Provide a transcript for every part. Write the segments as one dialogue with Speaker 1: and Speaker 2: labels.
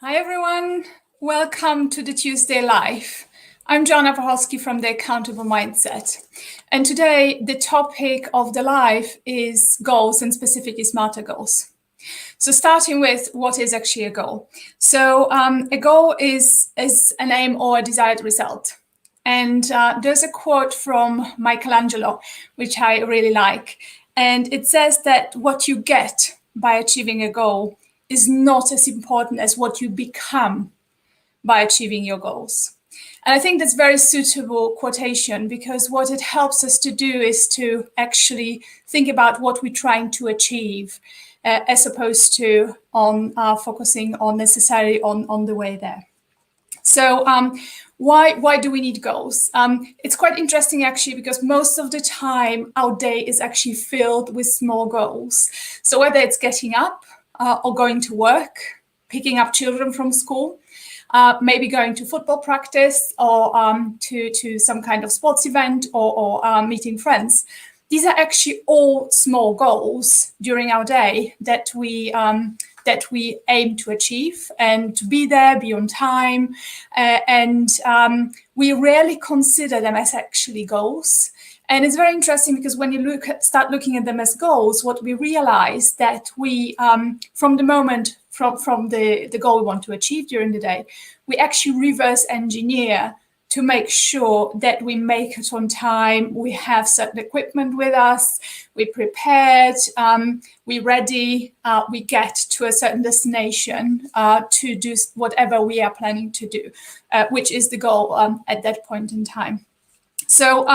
Speaker 1: Hi, everyone. Welcome to the Tuesday Live. I'm Joanna Pacholski from the Accountable Mindset. And today, the topic of the live is goals, and specifically smarter goals. So starting with what is actually a goal. So a goal is an aim or a desired result. And there's a quote from Michelangelo, which I really like. And it says that what you get by achieving a goal is not as important as what you become by achieving your goals. And I think that's very suitable quotation, because what it helps us to do is to actually think about what we're trying to achieve, as opposed to on focusing on necessarily on the way there. So why do we need goals? It's quite interesting, actually, because most of the time our day is actually filled with small goals. So whether it's getting up or going to work, picking up children from school, maybe going to football practice, or to some kind of sports event, or meeting friends. These are actually all small goals during our day that we aim to achieve, and to be there, be on time. And we rarely consider them as actually goals. And it's very interesting, because when you start looking at them as goals, what we realize that we, from the moment from the goal we want to achieve during the day, we actually reverse engineer to make sure that we make it on time, we have certain equipment with us, we're prepared, we're ready, we get to a certain destination to do whatever we are planning to do, which is the goal at that point in time. So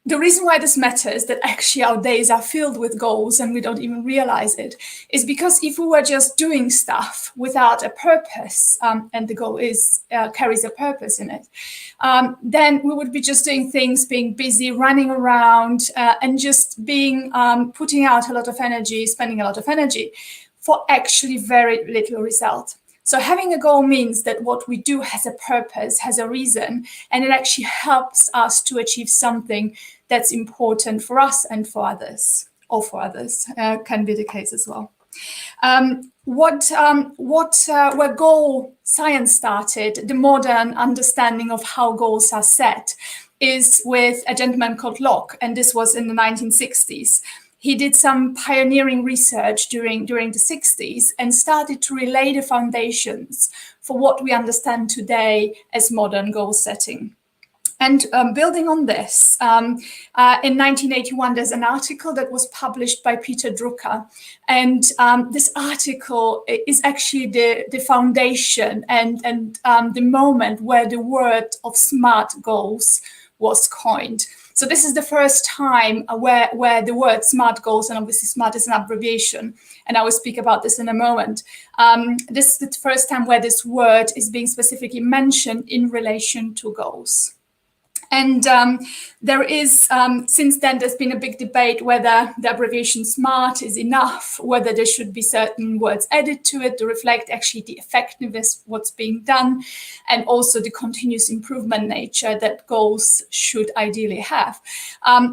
Speaker 1: the reason why this matters, that actually our days are filled with goals and we don't even realize it, is because if we were just doing stuff without a purpose, and the goal carries a purpose in it, then we would be just doing things, being busy, running around, and just being putting out a lot of energy, spending a lot of energy for actually very little result. So having a goal means that what we do has a purpose, has a reason, and it actually helps us to achieve something that's important for us and for others, or for others, can be the case as well. Where goal science started, the modern understanding of how goals are set, is with a gentleman called Locke, and this was in the 1960s. He did some pioneering research during the 60s and started to relay the foundations for what we understand today as modern goal setting. And building on this, in 1981, there's an article that was published by Peter Drucker. And this article is actually the foundation and the moment where the word of SMART goals was coined. So this is the first time where the word SMART goals, and obviously SMART is an abbreviation, and I will speak about this in a moment. This is the first time where this word is being specifically mentioned in relation to goals. And there is, since then, there's been a big debate whether the abbreviation SMART is enough, whether there should be certain words added to it to reflect actually the effectiveness of what's being done, and also the continuous improvement nature that goals should ideally have.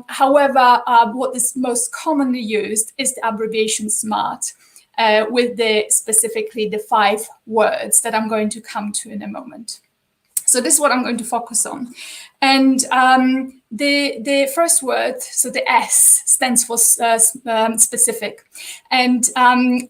Speaker 1: However, what is most commonly used is the abbreviation SMART, with specifically the 5 words that I'm going to come to in a moment. So this is what I'm going to focus on. And the first word, so the S, stands for specific. And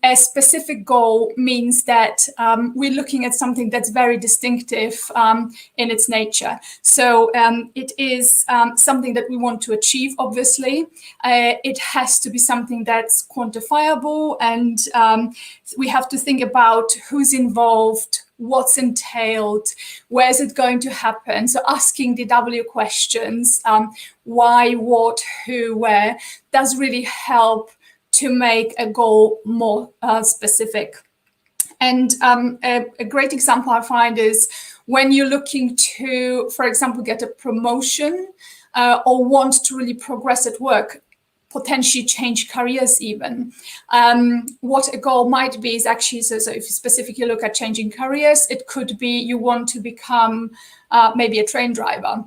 Speaker 1: a specific goal means that we're looking at something that's very distinctive in its nature. So it is something that we want to achieve, obviously. It has to be something that's quantifiable, and we have to think about who's involved, what's entailed, where is it going to happen. So asking the W questions, why, what, who, where, does really help to make a goal more specific. And a great example I find is when you're looking to, for example, get a promotion or want to really progress at work, potentially change careers even. What a goal might be is actually, so if you specifically look at changing careers, it could be you want to become maybe a train driver.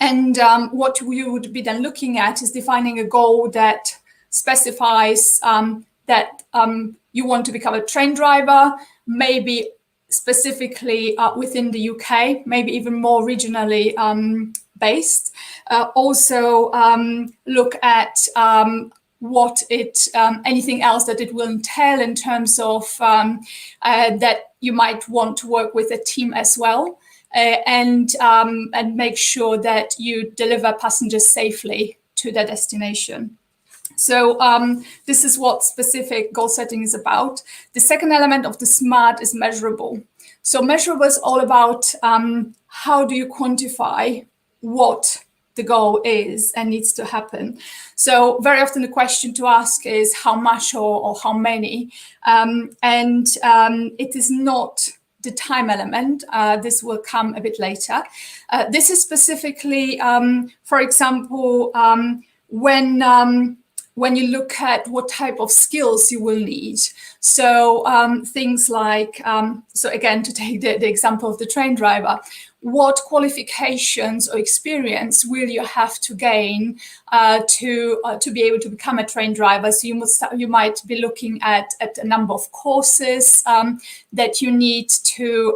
Speaker 1: And what you would be then looking at is defining a goal that specifies that you want to become a train driver, maybe specifically within the UK, maybe even more regionally based. Also look at what anything else that it will entail in terms of that you might want to work with a team as well, and make sure that you deliver passengers safely to their destination. So this is what specific goal setting is about. The second element of the SMART is measurable. So measurable is all about how do you quantify what the goal is and needs to happen. So very often the question to ask is how much or how many, and it is not the time element. This will come a bit later. This is specifically, for example, when you look at what type of skills you will need. So things like, so again, to take the example of the train driver, what qualifications or experience will you have to gain to be able to become a train driver? So you might be looking at a number of courses that you need to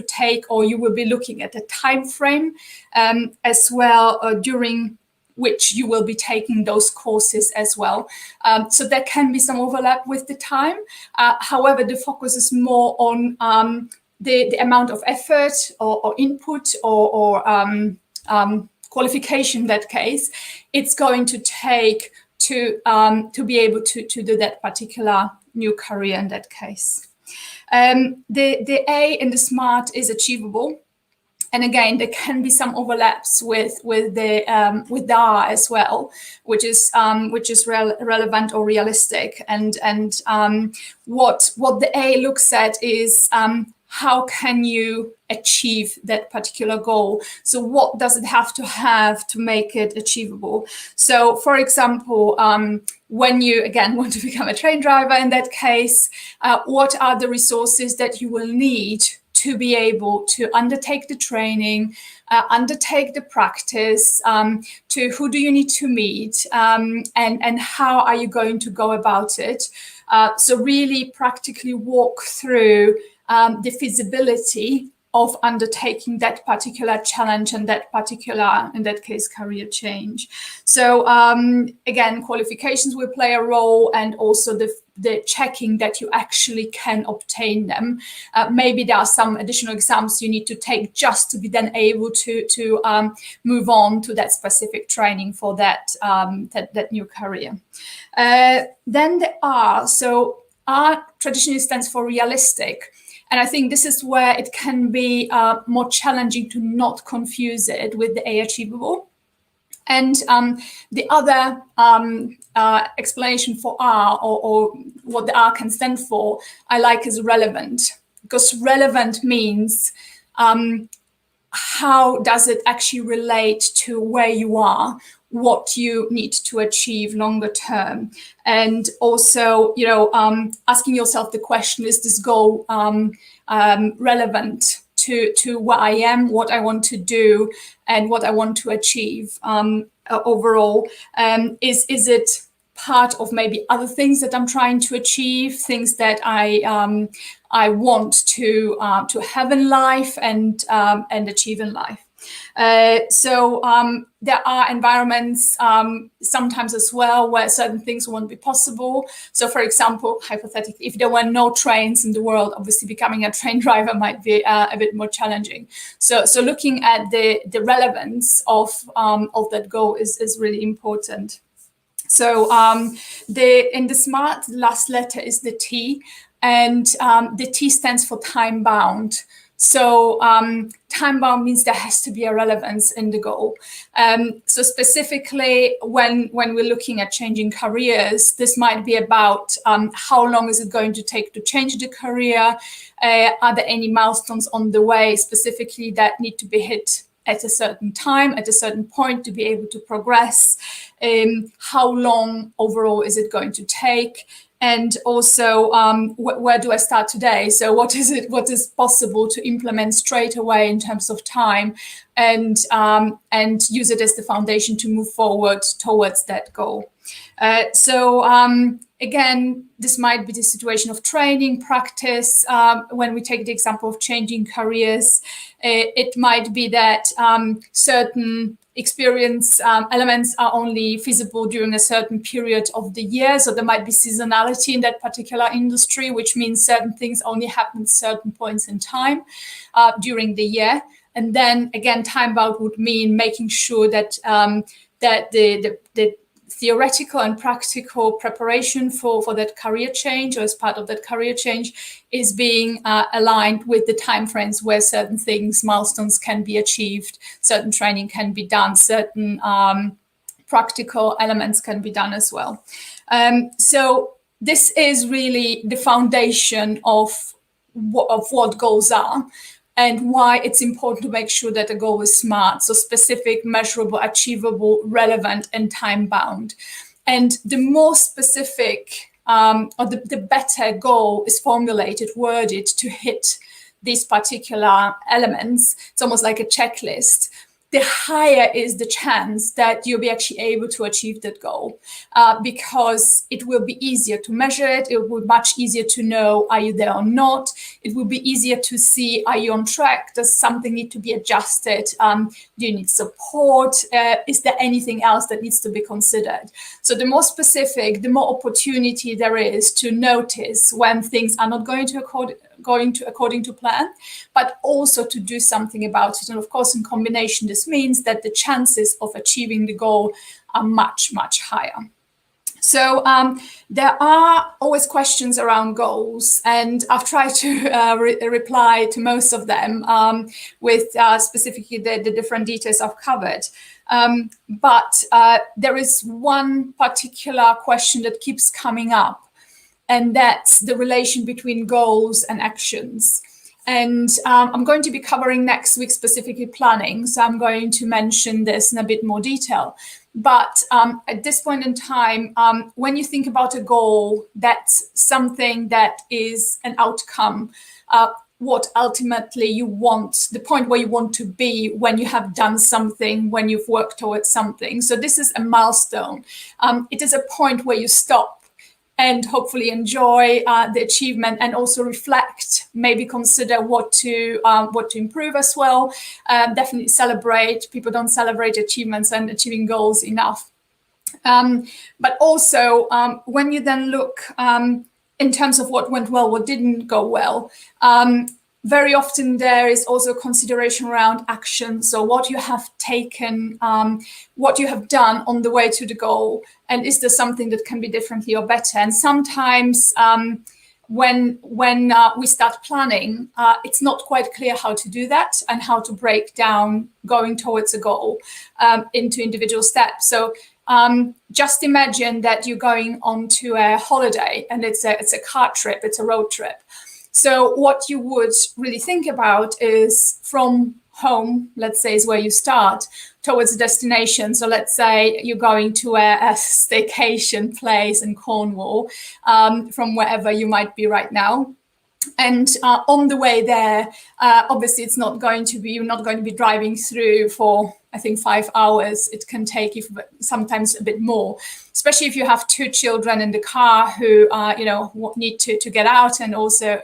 Speaker 1: take, or you will be looking at a time frame as well during which you will be taking those courses as well. So there can be some overlap with the time. However, the focus is more on the amount of effort or input or qualification in that case it's going to take to be able to do that particular new career in that case. The A in the SMART is achievable. And again, there can be some overlaps with the R as well, which is relevant or realistic. And what the A looks at is how can you achieve that particular goal? So what does it have to make it achievable? So, for example, when you, again, want to become a train driver, in that case, what are the resources that you will need to be able to undertake the training, undertake the practice, to who do you need to meet, and how are you going to go about it? So really practically walk through the feasibility of undertaking that particular challenge and that particular, in that case, career change. So again, qualifications will play a role, and also the checking that you actually can obtain them. Maybe there are some additional exams you need to take just to be then able to move on to that specific training for that new career. Then the R. So R traditionally stands for realistic. And I think this is where it can be more challenging to not confuse it with the A, achievable. And the other explanation for R, or what the R can stand for, I like, is relevant. Because relevant means how does it actually relate to where you are, what you need to achieve longer term. And also, asking yourself the question, is this goal relevant to what I am, what I want to do, and what I want to achieve overall? Is it part of maybe other things that I'm trying to achieve, things that I want to have in life and achieve in life? So there are environments sometimes as well where certain things won't be possible. So, for example, hypothetically, if there were no trains in the world, obviously becoming a train driver might be a bit more challenging. So looking at the relevance of that goal is really important. So in the SMART, the last letter is the T, and the T stands for time bound. So time bound means there has to be a relevance in the goal. So specifically, when we're looking at changing careers, this might be about how long is it going to take to change the career? Are there any milestones on the way specifically that need to be hit at a certain time, at a certain point, to be able to progress? How long overall is it going to take? And also, where do I start today? So what is possible to implement straight away in terms of time, and use it as the foundation to move forward towards that goal? Again, this might be the situation of training, practice. When we take the example of changing careers, it might be that certain experience elements are only feasible during a certain period of the year. So there might be seasonality in that particular industry, which means certain things only happen at certain points in time during the year. And then again, time bound would mean making sure that that the theoretical and practical preparation for that career change, or as part of that career change, is being aligned with the timeframes where certain things, milestones can be achieved, certain training can be done, certain practical elements can be done as well. So this is really the foundation of what goals are, and why it's important to make sure that the goal is SMART, so specific, measurable, achievable, relevant, and time-bound. And the more specific or the better goal is formulated, worded to hit these particular elements, it's almost like a checklist, the higher is the chance that you'll be actually able to achieve that goal, because it will be easier to measure it. It will be much easier to know, are you there or not? It will be easier to see, are you on track? Does something need to be adjusted? Do you need support? Is there anything else that needs to be considered? So the more specific, the more opportunity there is to notice when things are not going according to plan, but also to do something about it. And of course, in combination, this means that the chances of achieving the goal are much, much higher. So there are always questions around goals, and I've tried to reply to most of them with specifically the different details I've covered. But there is one particular question that keeps coming up, and that's the relation between goals and actions. And I'm going to be covering next week specifically planning, so I'm going to mention this in a bit more detail. But at this point in time, when you think about a goal, that's something that is an outcome, what ultimately you want, the point where you want to be when you have done something, when you've worked towards something. So this is a milestone. It is a point where you stop and hopefully enjoy the achievement, and also reflect, maybe consider what to improve as well. Definitely celebrate. People don't celebrate achievements and achieving goals enough. But also, when you then look in terms of what went well, what didn't go well, very often there is also consideration around action. So what you have taken, what you have done on the way to the goal, and is there something that can be differently or better? And sometimes when we start planning, it's not quite clear how to do that and how to break down going towards a goal into individual steps. So just imagine that you're going onto a holiday, and it's a car trip, it's a road trip. So what you would really think about is from home, let's say, is where you start, towards a destination. So let's say you're going to a staycation place in Cornwall, from wherever you might be right now. And on the way there, obviously it's not going to be, you're not going to be driving through for, I think, 5 hours. It can take you sometimes a bit more, especially if you have 2 children in the car who, need to get out, and also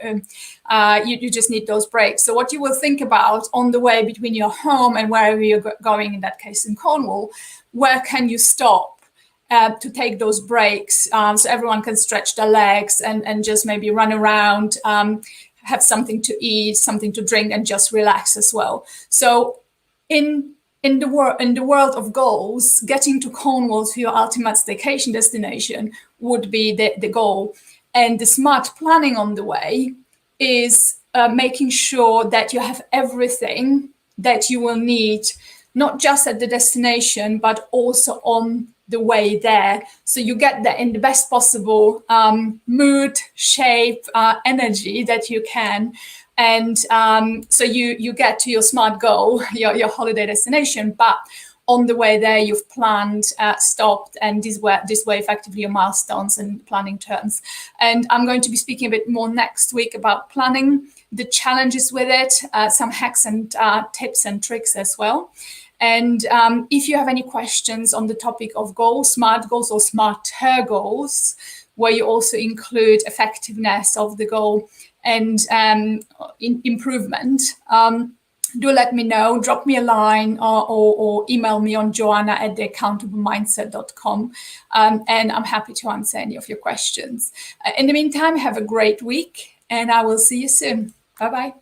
Speaker 1: you just need those breaks. So what you will think about on the way between your home and wherever you're going, in that case in Cornwall, where can you stop to take those breaks, so everyone can stretch their legs and just maybe run around, have something to eat, something to drink, and just relax as well. So in the world of goals, getting to Cornwall, to your ultimate staycation destination, would be the goal. And the smart planning on the way is making sure that you have everything that you will need, not just at the destination, but also on the way there. So you get there in the best possible mood, shape, energy that you can. And so you get to your SMART goal, your holiday destination, but on the way there, you've planned, stopped, and this way effectively your milestones and planning terms. And I'm going to be speaking a bit more next week about planning, the challenges with it, some hacks and tips and tricks as well. And if you have any questions on the topic of goals, SMART goals or smarter goals, where you also include effectiveness of the goal and improvement, do let me know. Drop me a line or email me on joanna@theaccountablemindset.com, and I'm happy to answer any of your questions. In the meantime, have a great week, and I will see you soon. Bye-bye.